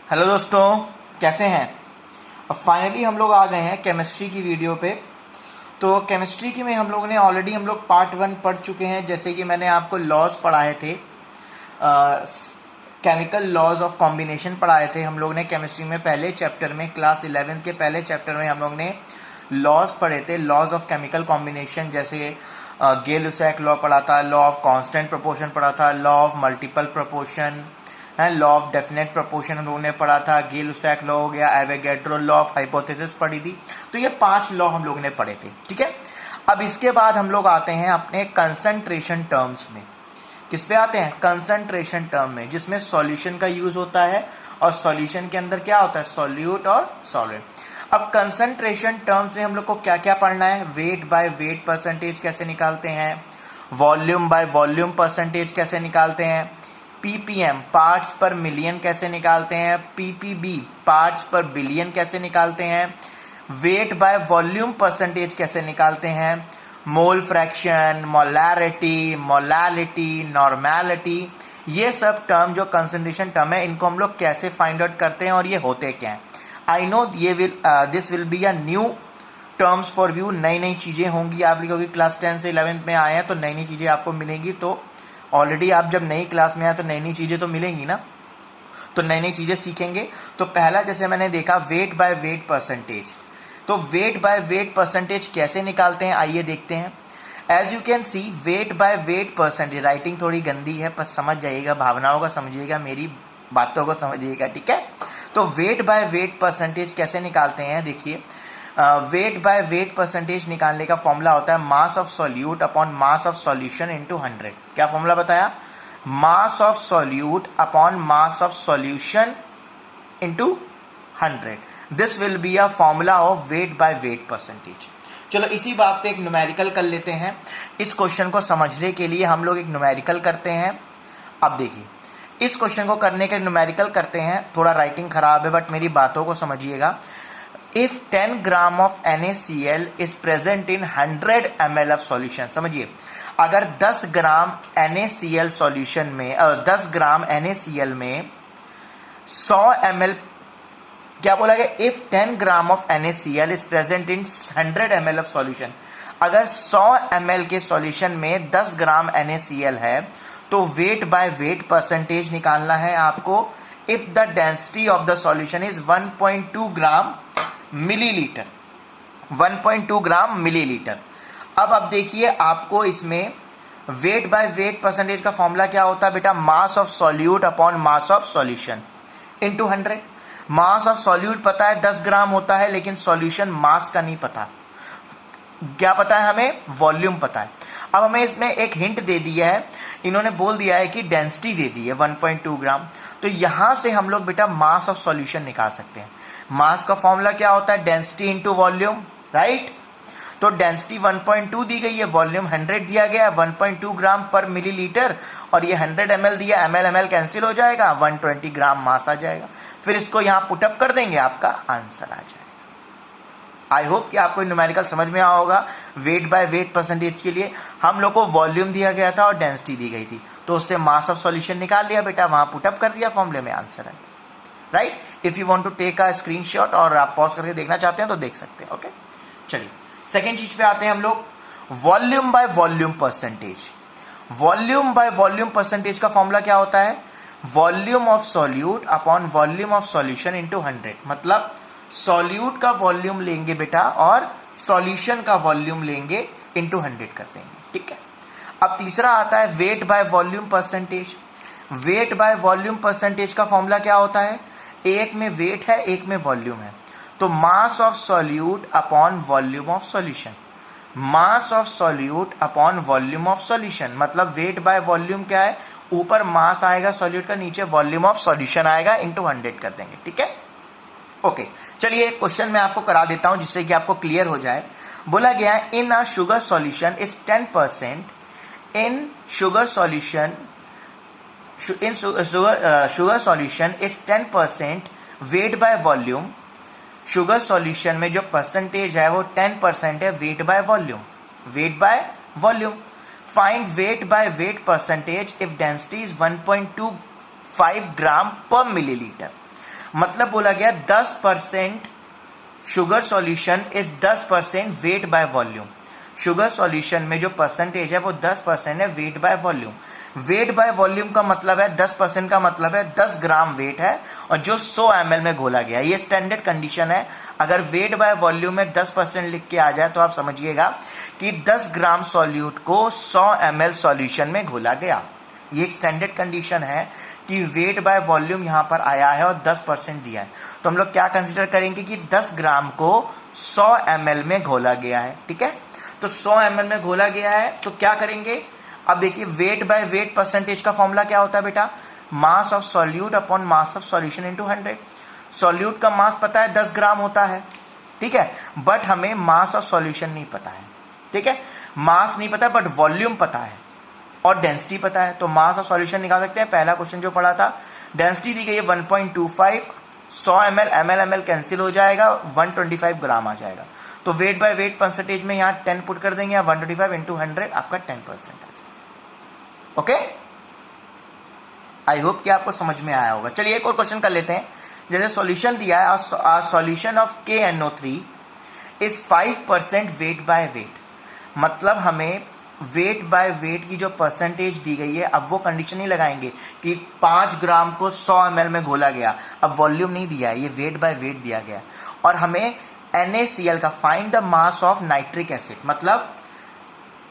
Hello दोस्तों, कैसे हैं। अब फाइनली हम लोग आ गए हैं केमिस्ट्री की वीडियो पे। तो केमिस्ट्री की में हम लोगों ने ऑलरेडी पार्ट 1 पढ़ चुके हैं। जैसे कि मैंने आपको लॉज पढ़ाए थे, केमिकल लॉज ऑफ कॉम्बिनेशन पढ़ाए थे हम लोग ने केमिस्ट्री में। पहले चैप्टर में क्लास 11 के पहले चैप्टर में हम लोग ने लॉज पढ़े थे, लॉज ऑफ केमिकल कॉम्बिनेशन। जैसे गे-लुसैक लॉ पढ़ा था, लॉ ऑफ कांस्टेंट प्रोपोर्शन पढ़ा था, लॉ ऑफ मल्टीपल प्रोपोर्शन है, लॉ ऑफ डेफिनेट प्रोपोर्शन हम लोगों ने पढ़ा था, गे-लुसैक लॉ हो गया, एवोगैड्रो लॉ ऑफ हाइपोथेसिस पढ़ी थी। तो ये 5 लॉ हम लोगों ने पढ़े थे, ठीक है। अब इसके बाद हम लोग आते हैं अपने कंसंट्रेशन टर्म्स में। किस पे आते हैं? कंसंट्रेशन टर्म में, जिसमें सॉल्यूशन का यूज होता है और सॉल्यूशन के अंदर क्या होता है? सॉल्यूट और सॉल्वेंट। अब कंसंट्रेशन टर्म्स में हम लोग को क्या क्या पढ़ना है? वेट बाय वेट परसेंटेज कैसे निकालते हैं, वॉल्यूम बाय वॉल्यूम परसेंटेज कैसे निकालते हैं, पीपीएम पार्ट्स पर मिलियन कैसे निकालते हैं, पीपीबी पार्ट्स पर बिलियन कैसे निकालते हैं, वेट बाय वॉल्यूम परसेंटेज कैसे निकालते हैं, mole fraction, molarity, molality, normality, ये सब टर्म जो कंसंट्रेशन टर्म है, इनको हम लोग कैसे फाइंड आउट करते हैं और ये होते क्या हैं। I know this will be a new terms for you. नई नई चीज़ें होंगी आप लोगों की। क्लास 10 से 11 में आए हैं तो नई नई चीज़ें आपको मिलेंगी। तो ऑलरेडी आप जब नई क्लास में आए तो नई नई चीज़ें तो मिलेंगी ना, तो नई नई चीज़ें सीखेंगे। तो पहला जैसे मैंने देखा वेट बाय वेट परसेंटेज। तो वेट बाय वेट परसेंटेज कैसे निकालते हैं, आइए देखते हैं। As you can see, weight by weight percentage, writing थोड़ी गंदी है पर समझ जाइएगा, भावनाओं को समझिएगा, मेरी बातों को समझिएगा, ठीक है। तो वेट बाय वेट परसेंटेज कैसे निकालते हैं, देखिए। वेट बाय वेट परसेंटेज निकालने का फॉर्मूला होता है mass of solute upon mass of solution into 100। क्या फॉर्मूला बताया? Mass of solute upon mass of solution into 100। This will be a formula of weight by weight percentage. चलो इसी बात पे एक न्यूमेरिकल कर लेते हैं। इस क्वेश्चन को समझने के लिए हम लोग एक न्यूमेरिकल करते हैं। अब देखिए, इस क्वेश्चन को करने के न्यूमेरिकल करते हैं। थोड़ा राइटिंग खराब है बट मेरी बातों को समझिएगा। If 10 gram of NaCl is present in 100 ml of solution, समझिए, अगर 10 ग्राम NaCl सॉल्यूशन में 10 ग्राम NaCl में 100 ml, क्या बोला गया? If 10 gram of NaCl is present in 100 ml of solution, अगर 100 ml के सॉल्यूशन में 10 ग्राम NaCl है तो वेट बाय वेट परसेंटेज निकालना है आपको। If the density of the solution is 1.2 gram millilitre, 1.2 gram millilitre. अब देखिए, आपको इसमें वेट बाय वेट परसेंटेज का फॉर्मूला क्या होता है बेटा? Mass of solute upon mass of solution into 100। Mass of solute पता है 10 ग्राम होता है, लेकिन सॉल्यूशन मास का नहीं पता। क्या पता है हमें? वॉल्यूम पता है। अब हमें इसमें एक हिंट दे दिया है, इन्होंने बोल दिया है कि डेंसिटी दे दी है 1.2 ग्राम। तो यहां से हम लोग बेटा मास ऑफ सॉल्यूशन निकाल सकते हैं। मास का फॉर्मूला क्या होता है? Density into volume, right. तो डेंसिटी 1.2 दी गई है, वॉल्यूम 100 दिया गया है, 1.2 ग्राम पर मिलीलीटर, और ये 100 ml दिया, ml कैंसिल हो जाएगा, 120 ग्राम मास आ जाएगा। फिर इसको यहां पुटअप कर देंगे, आपका आंसर आ जाएगा। आई होप कि आपको न्यूमेरिकल समझ में आया होगा। वेट बाय वेट परसेंटेज के लिए हम लोग को वॉल्यूम दिया गया था और डेंसिटी दी गई थी, तो उससे मास ऑफ सॉल्यूशन निकाल लिया बेटा, वहां पुटअप कर दिया, फॉर्मूले में आंसर है, right. If you want to take a screenshot और आप पॉज करके देखना चाहते हैं तो देख सकते हैं, ओके। चलिए सेकेंड चीज पे आते हैं हम लोग, volume by volume percentage. Volume by volume percentage का फॉर्मूला क्या होता है? Volume of solute upon volume of solution into 100। मतलब सॉल्यूट का वॉल्यूम लेंगे बेटा और सॉल्यूशन का वॉल्यूम लेंगे, इनटू 100 कर देंगे, ठीक है। अब तीसरा आता है weight by volume percentage. Wait by volume percentage का फॉर्मूला क्या होता है? एक में वेट है, एक में वॉल्यूम है, तो mass of solute upon volume of solution. Mass of solute upon volume of solution, मतलब वेट बाय वॉल्यूम क्या है? ऊपर मास आएगा सॉल्यूट का, नीचे वॉल्यूम ऑफ सॉल्यूशन आएगा, इनटू 100 कर देंगे, ठीक है, ओके। चलिए एक क्वेश्चन मैं आपको करा देता हूं जिससे कि आपको क्लियर हो जाए। बोला गया है in a sugar solution is 10%, in sugar solution sugar solution is 10% weight by volume. Sugar solution में जो परसेंटेज है वो 10% है weight by volume. Weight by volume, find weight by weight percentage if density is 1.25 gram per millilitre. मतलब बोला गया 10% sugar solution is 10% weight by volume. Sugar solution में जो परसेंटेज है वो 10% है weight by volume. Weight by volume का मतलब है 10% का मतलब है 10 ग्राम वेट है और जो 100 ml में घोला गया। ये स्टैंडर्ड कंडीशन है। अगर वेट बाय वॉल्यूम में 10% लिख के आ जाए तो आप समझिएगा कि 10 ग्राम सॉल्यूट को 100 ml सॉल्यूशन में घोला गया। ये एक स्टैंडर्ड कंडीशन है कि वेट बाय वॉल्यूम यहां पर आया है और 10% दिया है। तो हम लोग क्या कंसीडर करेंगे कि 10 ग्राम को 100 ml में घोला गया है। ठीक है, तो 100 ml में घोला गया है तो क्या करेंगे, अब देखिए वेट बाय वेट परसेंटेज का फॉर्मूला क्या होता है बेटा, mass of solute upon mass of solution into 100। Solute का मास पता है 10 ग्राम होता है, ठीक है, बट हमें मास ऑफ सॉल्यूशन नहीं पता है। ठीक है, मास नहीं पता बट वॉल्यूम पता है और डेंसिटी पता है, तो मास ऑफ सॉल्यूशन निकाल सकते हैं। पहला क्वेश्चन जो पढ़ा था, डेंसिटी दी गई है 1.25, 100 ml ml ml कैंसिल हो जाएगा, 125 ग्राम आ जाएगा। तो वेट बाय वेट परसेंटेज में यहाँ 10 पुट कर देंगे, 125 इंटू 100 आपका 10% आ जाएगा। ओके, आई होप कि आपको समझ में आया होगा। चलिए एक और क्वेश्चन कर लेते हैं। जैसे सॉल्यूशन दिया है, solution of KNO3 is 5% wait by wait, मतलब हमें वेट बाय वेट की जो परसेंटेज दी गई है, अब वो कंडीशन नहीं लगाएंगे कि 5 ग्राम को 100 ml में घोला गया, अब वॉल्यूम नहीं दिया है, ये वेट बाय वेट दिया गया। और हमें NaCl का find the mass of nitric acid, मतलब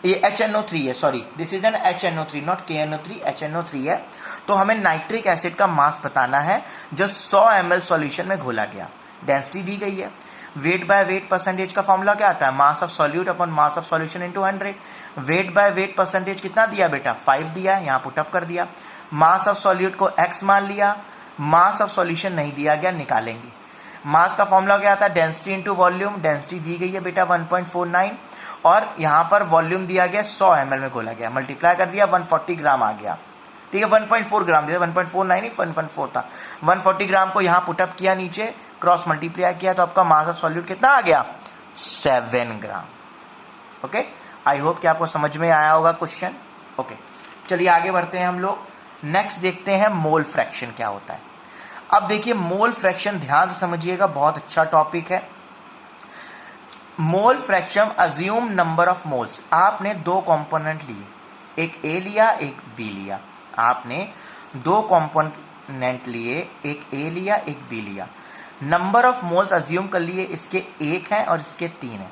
ये HNO3 है, sorry this is an HNO3 not KNO3, HNO3 है। तो हमें नाइट्रिक एसिड का मास बताना है जो 100 ml सॉल्यूशन में घोला गया। डेंसिटी दी गई है। वेट बाय वेट परसेंटेज का फॉर्मूला क्या आता है, mass of solute upon mass of solution into 100। Wait by weight percentage कितना दिया बेटा, 5 दिया, यहाँ पुटअप कर दिया। मास ऑफ सॉल्यूट को x मान लिया, मास ऑफ सॉल्यूशन नहीं दिया गया, निकालेंगे। मास का फॉर्मूला क्या आता है, डेंसिटी इंटू वॉल्यूम। डेंसिटी दी गई है बेटा 1.49 और यहाँ पर वॉल्यूम दिया गया 100 ml में घोला गया, मल्टीप्लाई कर दिया 140 ग्राम आ गया। ठीक है, 1.4 ग्राम दिया, 1.49 नहीं 1.4 था। 140 ग्राम को यहाँ पुटअप किया, नीचे क्रॉस मल्टीप्लाई किया तो आपका मास ऑफ सॉल्यूट कितना आ गया, 7 ग्राम। ओके, आई होप कि आपको समझ में आया होगा क्वेश्चन। ओके, चलिए आगे बढ़ते हैं हम लोग। नेक्स्ट देखते हैं मोल फ्रैक्शन क्या होता है। अब देखिए मोल फ्रैक्शन ध्यान से समझिएगा, बहुत अच्छा टॉपिक है। Mole fraction, assume number of moles. आपने दो कंपोनेंट लिए, एक ए लिया एक बी लिया। आपने दो कंपोनेंट लिए, एक ए लिया एक बी लिया। नंबर ऑफ मोल्स अज्यूम कर लिए, इसके 1 हैं और इसके 3 हैं।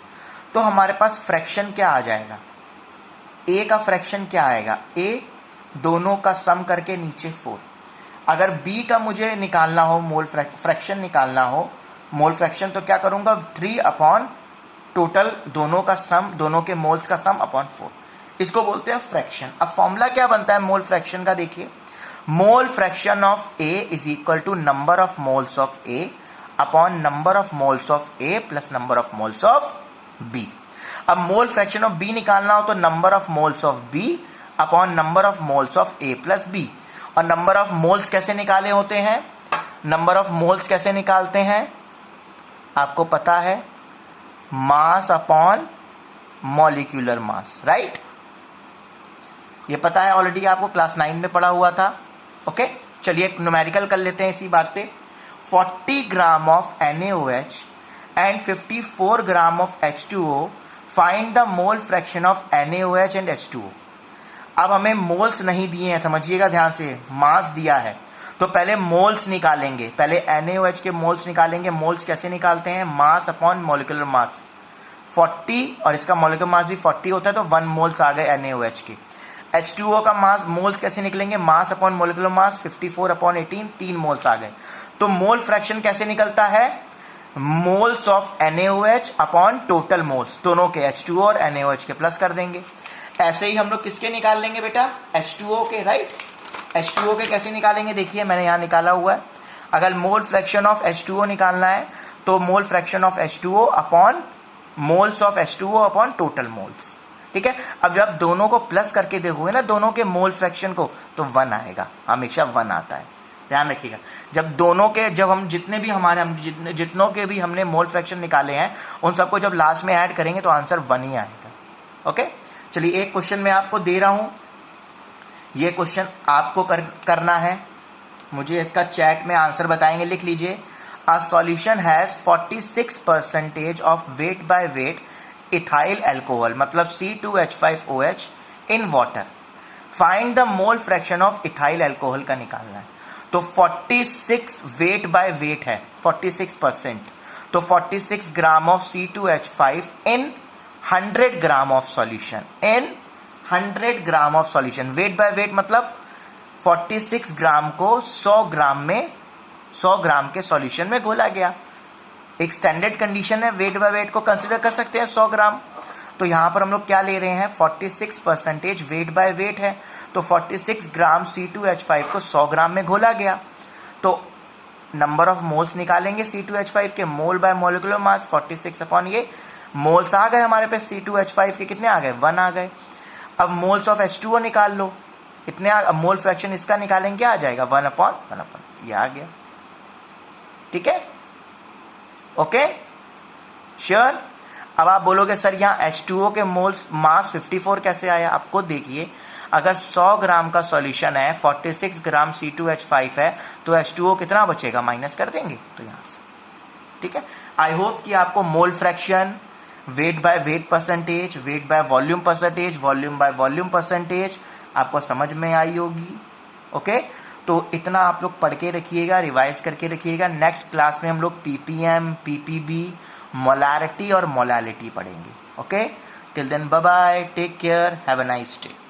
तो हमारे पास फ्रैक्शन क्या आ जाएगा, ए का फ्रैक्शन क्या आएगा, ए दोनों का सम करके नीचे 4। अगर बी का मुझे निकालना हो, मोल फ्रैक्शन निकालना हो, मोल फ्रैक्शन, तो क्या करूंगा, 3 अपॉन टोटल दोनों का सम, दोनों के मोल्स का सम अपॉन 4। इसको बोलते हैं फ्रैक्शन। अब फॉर्मूला क्या बनता है मोल फ्रैक्शन का, देखिए mole fraction of A is equal to number of moles of A upon number of moles of A plus number of moles of B. अब मोल फ्रैक्शन ऑफ बी निकालना हो तो number of moles of B upon number of moles of A plus B. और number of moles कैसे निकाले होते हैं, number of moles कैसे निकालते हैं आपको पता है, मास अपॉन मॉलिक्यूलर मास, राइट। ये पता है ऑलरेडी, आपको क्लास 9 में पढ़ा हुआ था। ओके, चलिए एक न्यूमेरिकल कर लेते हैं इसी बात पे। 40 gram of NaOH and 54 gram of H2O, find the mole fraction of NaOH and H2O। अब हमें मोल्स नहीं दिए हैं, समझिएगा ध्यान से, मास दिया है। तो पहले मोल्स निकालेंगे, पहले NaOH के मोल्स निकालेंगे। मोल्स कैसे निकालते हैं, मास अपॉन मॉलिक्यूलर मास। 40 और इसका मॉलिक्यूलर मास भी 40 होता है, तो 1 मोल्स आ गए NaOH के। H2O का मास, मोल्स कैसे निकलेंगे, mass upon molecular mass, 54 upon 18, 3 moles आ गए। तो मोल फ्रैक्शन कैसे निकलता है, moles of NaOH upon total moles, दोनों के H2O और NaOH के प्लस कर देंगे। ऐसे ही हम लोग किसके निकाल लेंगे बेटा, H2O के, राइट। H2O के कैसे निकालेंगे, देखिए मैंने यहाँ निकाला हुआ है। अगर मोल फ्रैक्शन ऑफ H2O निकालना है तो mole fraction of H2O upon moles of H2O upon total moles, ठीक है। अब जब दोनों को प्लस करके देखोगे ना, दोनों के मोल फ्रैक्शन को, तो 1 आएगा, हमेशा 1 आता है, ध्यान रखिएगा। जब दोनों के, जब हम जितने भी हमारे जितनों के भी हमने मोल फ्रैक्शन निकाले हैं, उन सबको जब लास्ट में ऐड करेंगे तो आंसर 1 ही आएगा। ओके, चलिए एक क्वेश्चन मैं आपको दे रहा हूं, ये क्वेश्चन आपको करना है। मुझे इसका चैट में आंसर बताएंगे, लिख लीजिए। A solution has 46% of weight by wait ethyl alcohol, मतलब C2H5OH in water. Find the mole fraction of ethyl alcohol का निकालना है। तो 46 वेट बाय वेट है, 46%, तो 46 gram of C2H5 in 100 gram of solution, in 100 gram of solution. Wait by wait मतलब 46 ग्राम को 100 ग्राम में, 100 ग्राम के सॉल्यूशन में घोला गया। एक स्टैंडर्ड कंडीशन है, वेट बाय वेट को कंसिडर कर सकते हैं 100 ग्राम। तो यहां पर हम लोग क्या ले रहे हैं, 46% वेट बाय वेट है, तो 46 ग्राम C2H5 को 100 ग्राम में घोला गया। तो नंबर ऑफ मोल्स निकालेंगे C2H5 के, मोल बाय मोलिकुलर मास 46 अपॉन ये मोल्स आ गए हमारे पे C2H5 के, कितने आ गए, 1 आ गए। अब मोल्स ऑफ H2O निकाल लो, इतने अब मोल फ्रैक्शन इसका निकालेंगे, क्या आ जाएगा, 1 अपॉन 1 अपॉन, ये आ गया। ठीक है, ओके, श्योर। अब आप बोलोगे सर यहाँ H2O के मोल्स मास 54 कैसे आया? आपको देखिए, अगर 100 ग्राम का सॉल्यूशन है, 46 ग्राम C2H5 है, तो H2O कितना बचेगा, माइनस कर देंगे तो यहाँ से। ठीक है, आई होप कि आपको mole fraction, wait by weight percentage, wait by volume percentage, volume by volume percentage आपको समझ में आई होगी। ओके, तो इतना आप लोग पढ़ के रखिएगा, रिवाइज करके रखिएगा। नेक्स्ट क्लास में हम लोग PPM, PPB, मोलारिटी और मोलालिटी पढ़ेंगे। Okay, till then bye bye, take care, have a nice day.